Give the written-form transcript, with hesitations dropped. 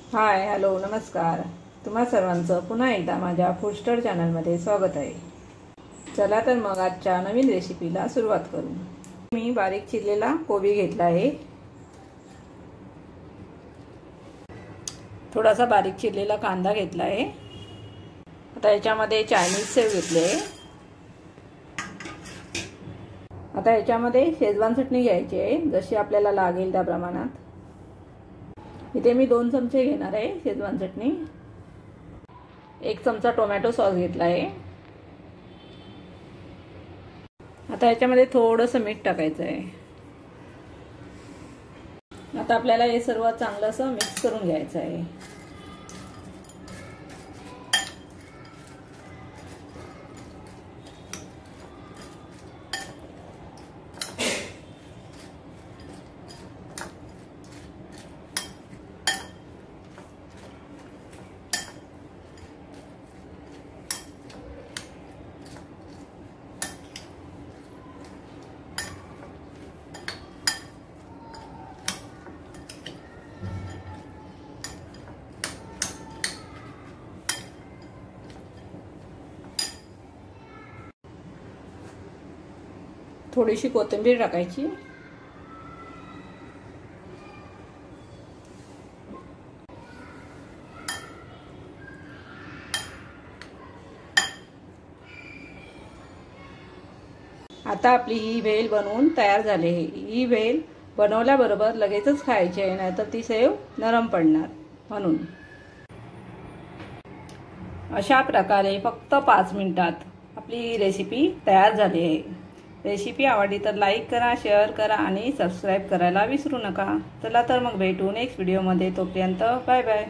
Hi hello नमस्कार। तुम्हा सर्वांचं पुन्हा एकदा माझ्या फूडस्टर चॅनलमध्ये स्वागत आहे। चला तर मग आजच्या नवीन रेसिपीला सुरुवात करू। मी बारीक चिरलेला कोबी घेतला आहे, थोडासा बारीक चिरलेला कांदा घेतला आहे। आता याच्यामध्ये चायनीज सेव घेतले आहे। आता याच्यामध्ये शेजवान चटणी घ्यायची आहे, जशी आपल्याला लागेल त्या प्रमाणात। इथे मी 2 चमचे घेणार आहे शेजवान चटणी। 1 चमचा टोमॅटो सॉस घेतला आहे। आता याच्यामध्ये थोडंसं मीठ टाकायचं आहे। आता आपल्याला हे सर्व चांगलंसं मिक्स करून घ्यायचं आहे। थोडीशी कोथिंबीर टाकायची। आता आपली ही भेल बनवून तयार झाली आहे। ही भेल बनवल्याबरोबर लगेचच खायची आहे, नाहीतर ती सेव नरम पडणार, म्हणून अशा प्रकारे फक्त 5 मिनिटात आपली रेसिपी तयार झाली आहे। रेसिपी आवडली तर लाईक करा, शेअर करा आणि सबस्क्राईब करायला विसरू नका। चला तर मग भेटू नेक्स्ट व्हिडिओमध्ये। तोपर्यंत बाय बाय।